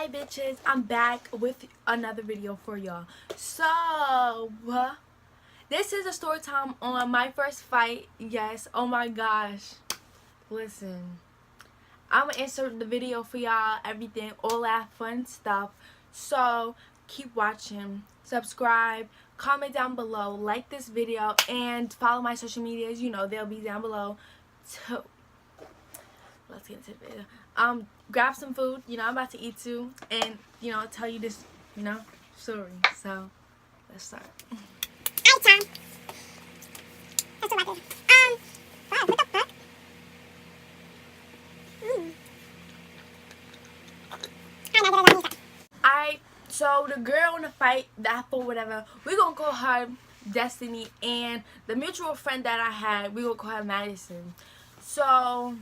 Hey bitches, I'm back with another video for y'all. So this is a story time on my first fight. Yes, oh my gosh. Listen, I'm gonna insert the video for y'all, everything, all that fun stuff. So keep watching, subscribe, comment down below, like this video, and follow my social medias. You know, they'll be down below too. Let's get into the video. Grab some food. You know, I'm about to eat too, and you know, tell you this, you know, story. So let's start. Alright, Tom. That's what I did. Wow, what the fuck? Alright, so the girl in the fight, that fool, whatever, we gonna call her Destiny, and the mutual friend that I had, we gonna call her Madison. So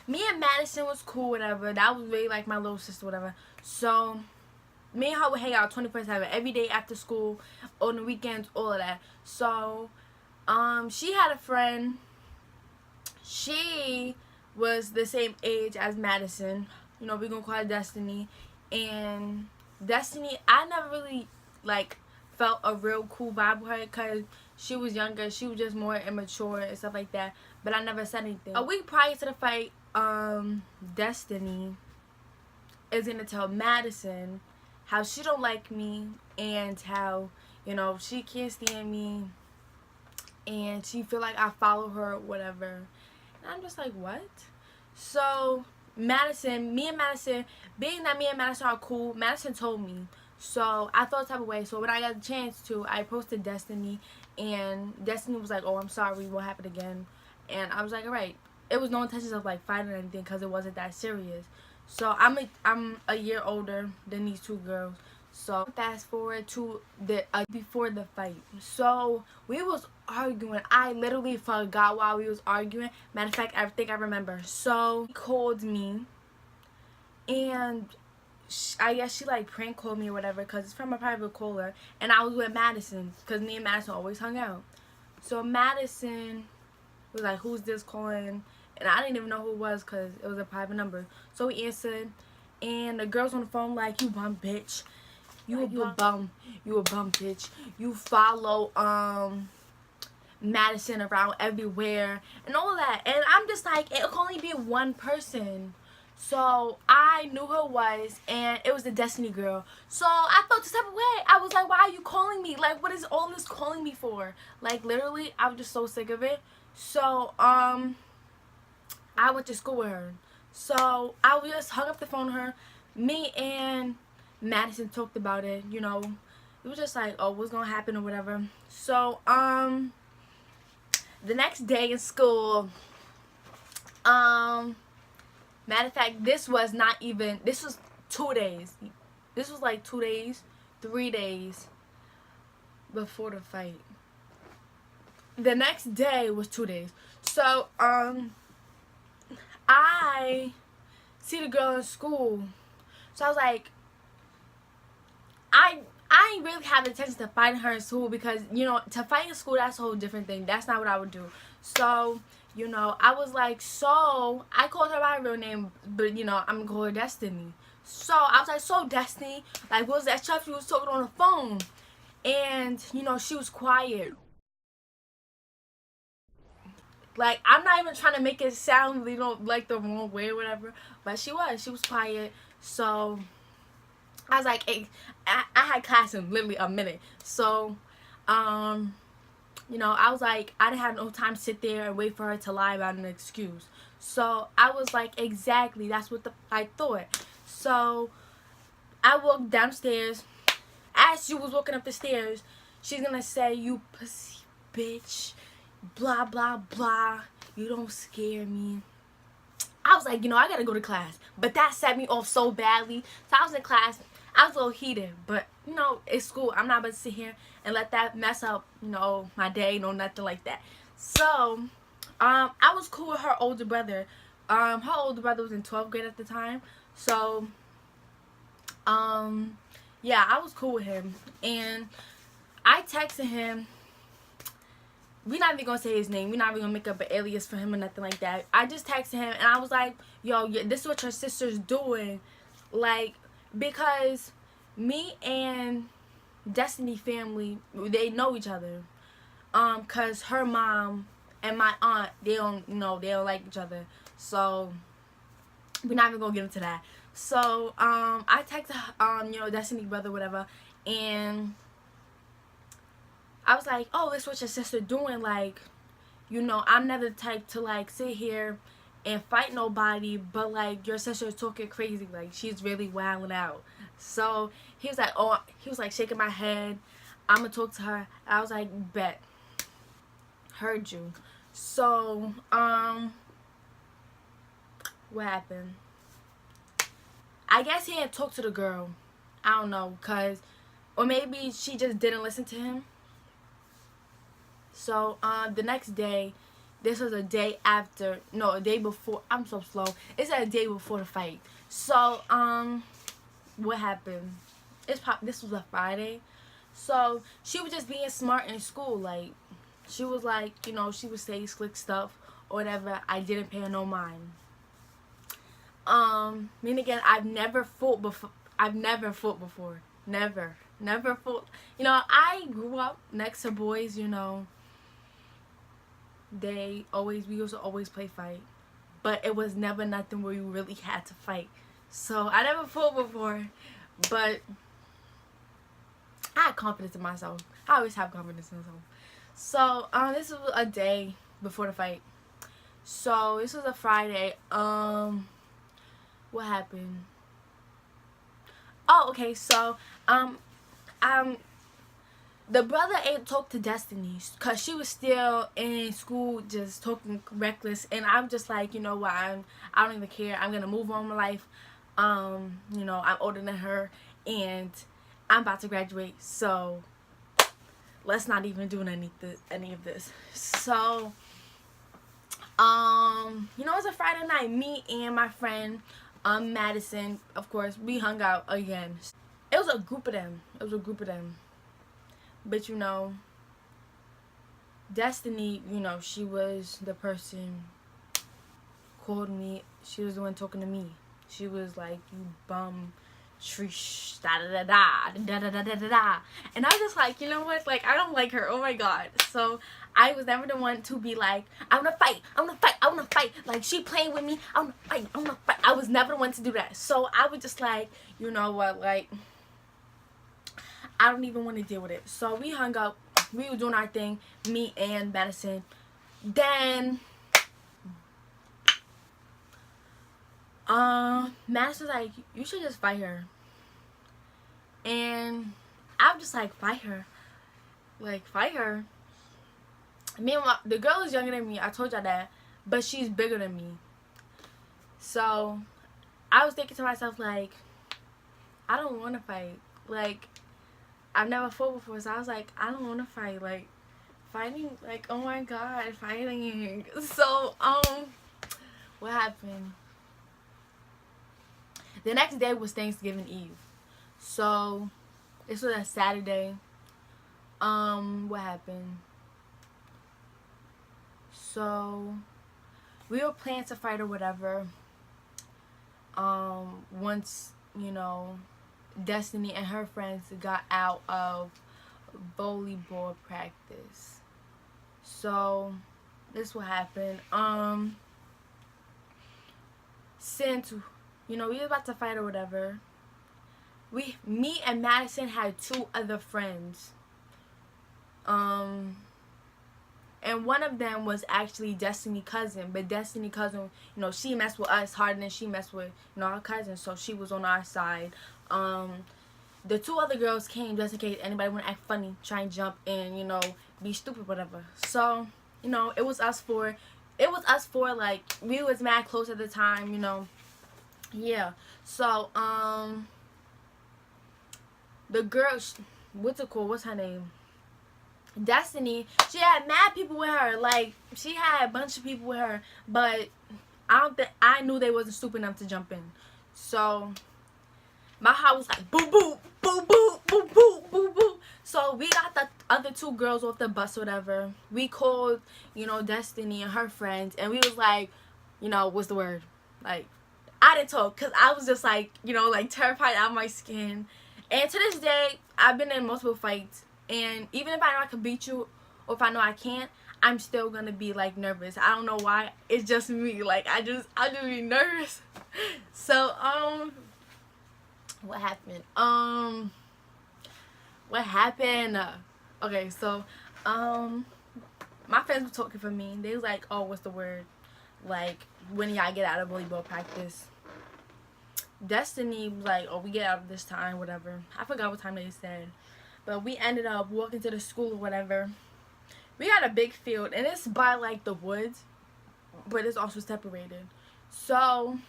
me and Madison was cool, whatever. That was really like my little sister, whatever. So me and her would hang out 24/7 every day after school, on the weekends, all of that. So she had a friend. She was the same age as Madison. You know, we gonna call her Destiny. And Destiny, I never really like felt a real cool vibe with her because she was younger. She was just more immature and stuff like that. But I never said anything. A week prior to the fight, Destiny is gonna tell Madison how she don't like me and how, you know, she can't stand me and she feel like I follow her or whatever. And I'm just like, what? So Madison, me and Madison, being that me and Madison are cool, Madison told me. So I felt the type of way. So when I got the chance to, I posted Destiny, and Destiny was like, oh, I'm sorry, what happened again? And I was like, alright. It was no intentions of like fighting or anything because it wasn't that serious. So I'm a year older than these two girls. So fast forward to the before the fight. So we was arguing. I literally forgot why we was arguing. Matter of fact, I think I remember. So he called me, and I guess she like prank called me or whatever because it's from a private caller, and I was with Madison because me and Madison always hung out. So Madison was like, who's this calling? And I didn't even know who it was because it was a private number. So we answered, and the girl's on the phone like, you bum bitch. You a bum. You a bum bitch. You follow Madison around everywhere and all that. And I'm just like, it could only be one person. So I knew who it was, and it was the Destiny girl. So I felt this type of way. I was like, why are you calling me? Like, what is all this calling me for? Like, literally, I was just so sick of it. So I went to school with her. So I just hung up the phone to her. Me and Madison talked about it, you know. It was just like, oh, what's gonna happen or whatever. So the next day in school, matter of fact, this was 2 days. This was like 2 days, 3 days before the fight. The next day was 2 days. So I see the girl in school. So I was like, I ain't really have the intention to fight her in school because, you know, to fight in school, that's a whole different thing. That's not what I would do. So, you know, I was like, so I called her by her real name, but, you know, I'm gonna call her Destiny. So I was like, so Destiny, like, what was that stuff you was talking on the phone? And, you know, she was quiet. Like, I'm not even trying to make it sound, you know, like the wrong way or whatever, but she was quiet. So I was like, hey, I had class in literally a minute. So, you know, I was like, I didn't have no time to sit there and wait for her to lie about an excuse. So I was like, exactly, that's what I thought. So I walked downstairs. As she was walking up the stairs, she's gonna say, you pussy bitch, blah blah blah, you don't scare me. I was like, you know, I gotta go to class, but that set me off so badly. So I was in class, I was a little heated, but you know, it's school. I'm not about to sit here and let that mess up, you know, my day, no, nothing like that. So I was cool with her older brother. Her older brother was in 12th grade at the time. So yeah, I was cool with him, and I texted him. We're not even gonna say his name. We're not even gonna make up an alias for him or nothing like that. I just texted him and I was like, yo, this is what your sister's doing. Like, because me and Destiny family, they know each other. Cause her mom and my aunt, they don't, they don't like each other. So we're not even gonna get into that. So I texted Destiny brother, whatever, and I was like, oh, this what your sister doing? Like, I'm never the type to like sit here and fight nobody, but like your sister is talking crazy, like she's really wilding out. So he was like shaking my head. I'm gonna talk to her. I was like, bet, heard you. So what happened? I guess he didn't talk to the girl. I don't know, or maybe she just didn't listen to him. So the next day, this was a day before. I'm so slow. It's a day before the fight. So what happened? This was a Friday. So she was just being smart in school. Like she was like, she would say slick stuff or whatever. I didn't pay her no mind. Then again, I've never fought before. Never fought. I grew up next to boys. We used to always play fight, but it was never nothing where you really had to fight. So I never fought before, but I had confidence in myself. I always have confidence in myself. So this was a day before the fight. So this was a Friday. What happened? Oh, okay. So the brother ain't talked to Destiny because she was still in school just talking reckless, and I'm just like, you know what, I don't even care. I'm gonna move on with my life. I'm older than her and I'm about to graduate, so let's not even do any of this. So it was a Friday night. Me and my friend Madison, of course, we hung out again. It was a group of them. But Destiny, she was the person called me. She was the one talking to me. She was like, you bum, trish, da da da da da da da da da. And I was just like, you know what? Like, I don't like her. Oh my god. So I was never the one to be like, I wanna fight. Like, she playing with me. I wanna fight. I was never the one to do that. So I was just like, you know what? Like, I don't even want to deal with it. So we hung up. We were doing our thing, me and Madison. Then Madison's like, you should just fight her. And I'm just like, fight her? Like, fight her? Meanwhile, the girl is younger than me. I told y'all that. But she's bigger than me. So I was thinking to myself, like, I don't want to fight. Like, I've never fought before, so I was like, I don't want to fight. Like, fighting, like, oh my god, fighting. So, what happened? The next day was Thanksgiving Eve. So, this was a Saturday. What happened? So, we were planning to fight or whatever. Once, Destiny and her friends got out of volleyball practice. So this will happen. Since we were about to fight or whatever, me and Madison had two other friends. And one of them was actually Destiny's cousin, but Destiny's cousin, she messed with us harder than she messed with, our cousin, so she was on our side. The two other girls came just in case anybody want to act funny, try and jump and, be stupid, whatever. So, it was us four, like, we was mad close at the time, yeah. So, the girl, what's her name? Destiny, she had mad people with her. Like, she had a bunch of people with her, but I knew they wasn't stupid enough to jump in. So my heart was like boo boo boo boo boo boo boo boo. So we got the other two girls off the bus or whatever. We called, Destiny and her friends, and we was like, what's the word? Like, I didn't talk because I was just like, you know, like terrified out of my skin. And to this day, I've been in multiple fights, and even if I know I can beat you, or if I know I can't, I'm still gonna be like nervous. I don't know why. It's just me. Like I just be nervous. So what happened? What happened? Okay, so my friends were talking for me. They was like, "Oh, what's the word? Like when y'all get out of volleyball practice?" Destiny was like, "Oh, we get out of this time, whatever." I forgot what time they said, but we ended up walking to the school or whatever. We got a big field, and it's by like the woods, but it's also separated. So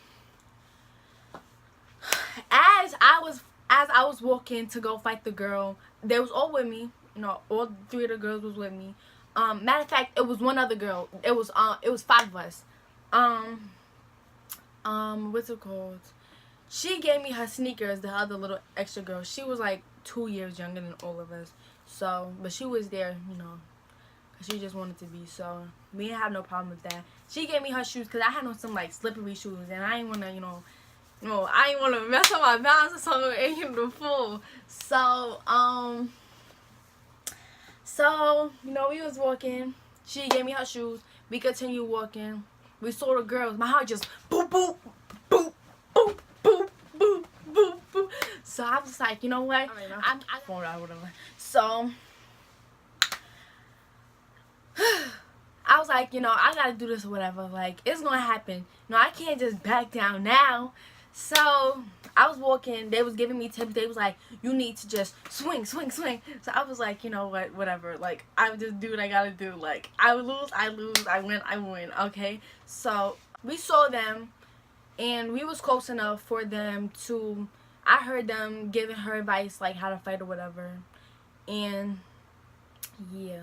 as I was walking to go fight the girl, they was all with me. You know, all three of the girls was with me. Matter of fact, it was one other girl. It was 5 of us. What's it called? She gave me her sneakers. The other little extra girl, she was like 2 years younger than all of us. So, but she was there, you know, cause she just wanted to be. So we didn't have no problem with that. She gave me her shoes because I had on some like slippery shoes, and I didn't want to, you know, I didn't want to mess up my balance or something and hit the fall. So, you know, we was walking. She gave me her shoes. We continued walking. We saw the girls. My heart just boop, boop, boop, boop, boop, boop, boop, boop. So I was like, you know what? I'm phone out, whatever. So I was like, you know, I gotta do this or whatever. Like, it's gonna happen. You know, I can't just back down now. So I was walking. They was giving me tips. They was like, you need to just swing, swing, swing. So I was like, you know what, whatever. Like, I would just do what I gotta do. Like, I would lose, I lose. I win, I win. Okay. So we saw them, and we was close enough for them to. I heard them giving her advice like how to fight or whatever, and yeah,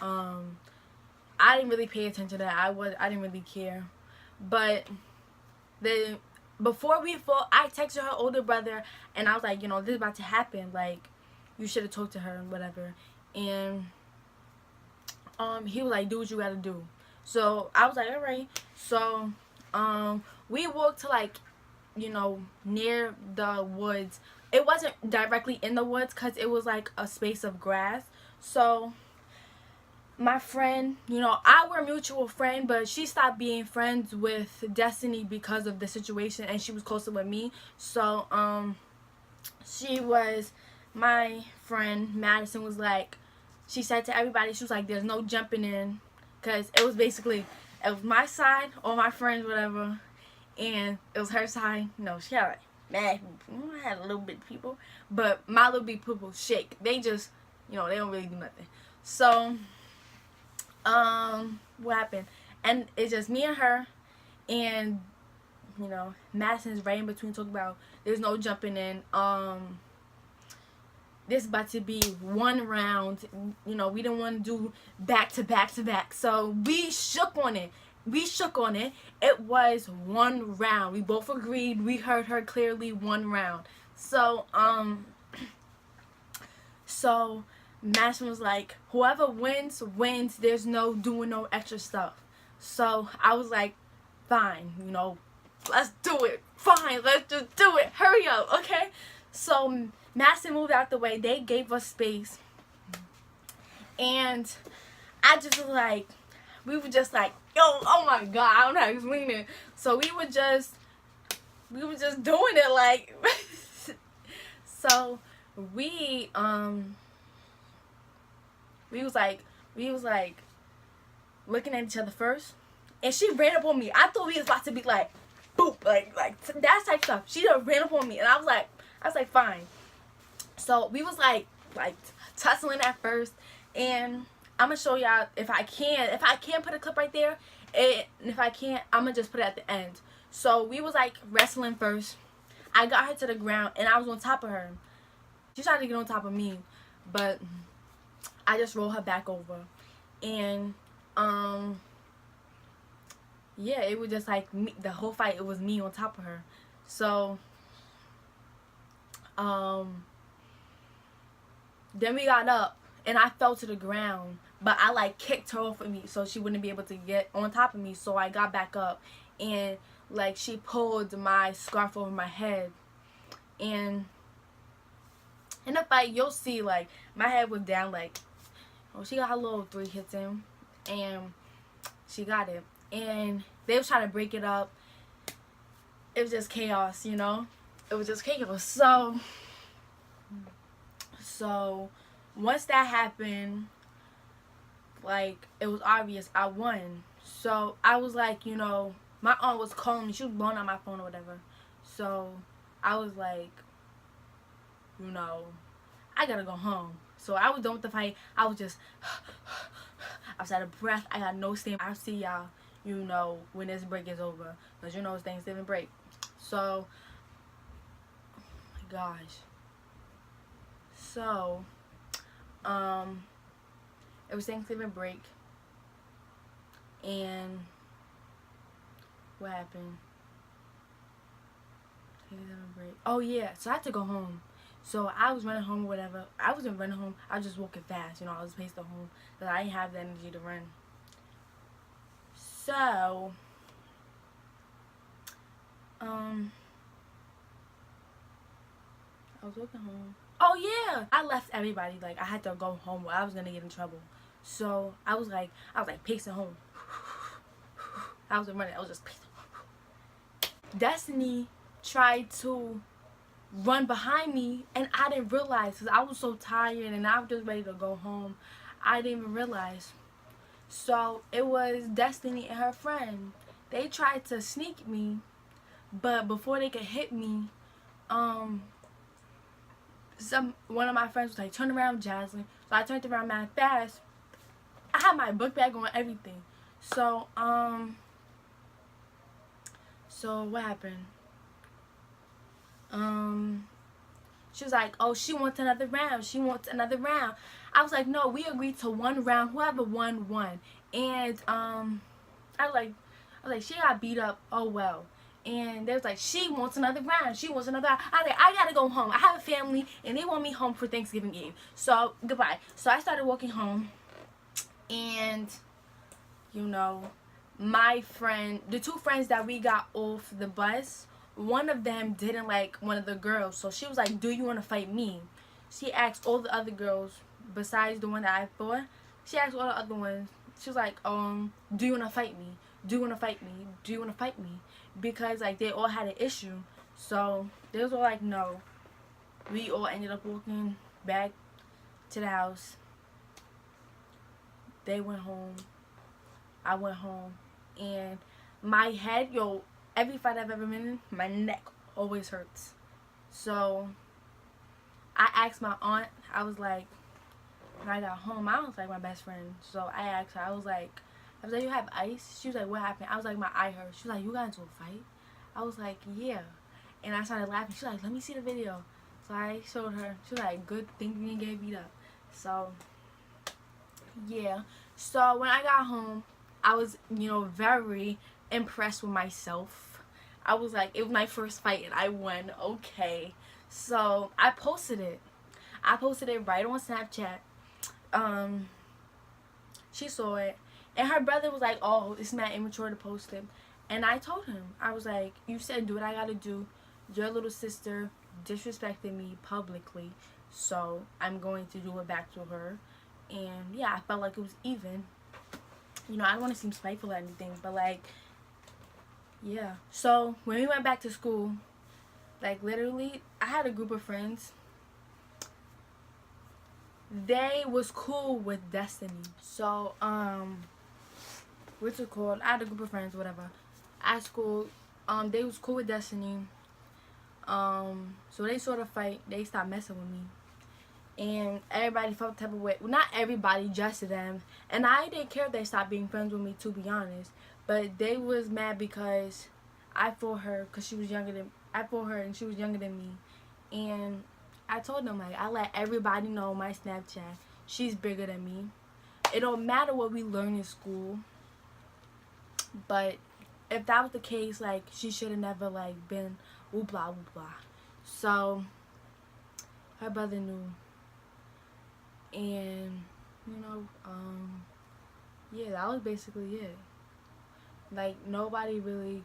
I didn't really pay attention to that. I didn't really care, but before we fought, I texted her older brother, and I was like, you know, this is about to happen. Like, you should have talked to her and whatever. And he was like, do what you gotta do. So I was like, all right. So we walked to like, you know, near the woods. It wasn't directly in the woods because it was like a space of grass. So my friend, you know, our mutual friend, but she stopped being friends with Destiny because of the situation, and she was closer with me. So she was, my friend Madison was like, she said to everybody, she was like, there's no jumping in, because it was basically, it was my side or my friends, whatever, and it was her side. No, she had like mad, I had a little bit of people, but my little bit people shake. They just, you know, they don't really do nothing. So what happened? And it's just me and her, and you know, Madison's right in between talking about there's no jumping in. This about to be one round. You know, we didn't want to do back to back to back, so we shook on it. It was one round. We both agreed. We heard her clearly. One round. So so Madison was like, whoever wins, wins. There's no doing no extra stuff. So I was like, fine, you know, let's do it. Fine, let's just do it. Hurry up, okay? So Madison moved out the way. They gave us space. And I just was like, we were just like, yo, oh my God, I don't know how to explain it. So we were just doing it like, so we was like looking at each other first, and she ran up on me. I thought we was about to be like, boop, like that type stuff. She just ran up on me, and I was like, fine. So we was like tussling at first, and I'm gonna show y'all if I can put a clip right there, and if I can't, I'm gonna just put it at the end. So we was like wrestling first. I got her to the ground, and I was on top of her. She tried to get on top of me, but I just rolled her back over, and yeah, it was just like me, the whole fight. It was me on top of her. So then we got up, and I fell to the ground, but I like kicked her off of me so she wouldn't be able to get on top of me. So I got back up, and like she pulled my scarf over my head, and in the fight you'll see like my head was down, like, oh, she got her little 3 hits in, and she got it, and they was trying to break it up. It was just chaos, you know. It was just chaos. So once that happened, like, it was obvious I won. So I was like, you know, my aunt was calling me. She was blowing out my phone or whatever. So I was like, you know, I gotta go home. So I was done with the fight. I was just, I was out of breath. I got no steam. I'll see y'all, you know, when this break is over. Because you know it's Thanksgiving break. So, oh my gosh. So, it was Thanksgiving break. And what happened? Thanksgiving break. Oh yeah, so I had to go home. So I was running home or whatever. I wasn't running home. I was just walking fast. You know, I was pacing home because I didn't have the energy to run. So, I was walking home. Oh yeah, I left everybody. Like, I had to go home or I was gonna get in trouble. So I was like pacing home. I wasn't running. I was just pacing. Destiny tried to run behind me, and I didn't realize because I was so tired and I was just ready to go home. I didn't even realize. So it was Destiny and her friend. They tried to sneak me, but before they could hit me, one of my friends was like, "Turn around, Jaslyn." So I turned around mad fast. I had my book bag on, everything. So so what happened? She was like, "Oh, she wants another round. She wants another round." I was like, "No, we agreed to 1 round. Whoever won." And I was like, she got beat up. Oh well. And they was like, "She wants another round. She wants another round." I was like, "I gotta go home. I have a family, and they want me home for Thanksgiving Eve. So goodbye." So I started walking home, and you know, my friend, the 2 friends that we got off the bus, one of them didn't like one of the girls, so she was like, "Do you want to fight me?" She asked all the other girls besides the one that I thought. She asked all the other ones. She was like, "Do you want to fight me? Do you want to fight me? Do you want to fight me?" Because like they all had an issue, so they was all like, "No." We all ended up walking back to the house. They went home. I went home, and my head, yo, every fight I've ever been in, my neck always hurts. So I asked my aunt, I was like, when I got home, I was like my best friend. So I asked her, I was like, "You have ice?" She was like, "What happened?" I was like, "My eye hurt." She was like, "You got into a fight?" I was like, "Yeah." And I started laughing. She was like, "Let me see the video." So I showed her. She was like, "Good thing you didn't get beat up." So yeah. So when I got home, I was, you know, very impressed with myself. I was like, it was my first fight and I won. Okay. So I posted it. I posted it right on Snapchat. She saw it, and her brother was like, "Oh, it's not immature to post it." And I told him, I was like, "You said do what I gotta do. Your little sister disrespected me publicly, so I'm going to do it back to her." And yeah, I felt like it was even. You know, I don't want to seem spiteful or anything, but like, yeah. So when we went back to school, like literally, I had a group of friends. They was cool with Destiny. So what's it called? I had a group of friends, whatever. At school, they was cool with Destiny. So they saw the fight. They stopped messing with me. And everybody felt the type of way. Well, not everybody, just them. And I didn't care if they stopped being friends with me, to be honest. But they was mad because I fought her because she was younger than I fought her and she was younger than me. And I told them, like, I let everybody know on my Snapchat, she's bigger than me. It don't matter what we learn in school. But if that was the case, like, she should have never, like, been whoop blah whoop blah. So her brother knew. And you know, yeah, that was basically it. Like, nobody really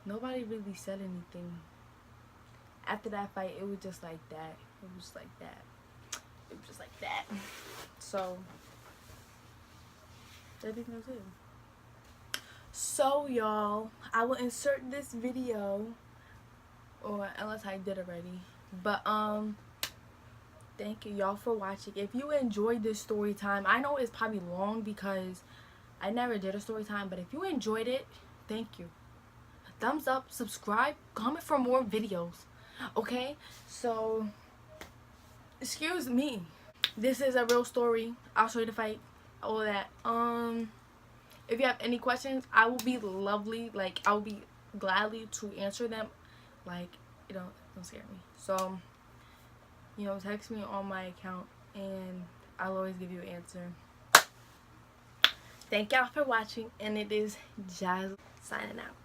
nobody really said anything. After that fight, it was just like that. It was like that. It was just like that. So, I think that's it. So, y'all, I will insert this video, or unless I did already. But, thank you, y'all, for watching. If you enjoyed this story time, I know it's probably long because I never did a story time, but if you enjoyed it, thank you. Thumbs up, subscribe, comment for more videos. Okay, so excuse me, this is a real story. I'll show you the fight, all that. If you have any questions, I will be lovely, like I will be gladly to answer them. Like, you know, don't scare me. So, you know, text me on my account and I'll always give you an answer. Thank y'all for watching, and it is Jazz signing out.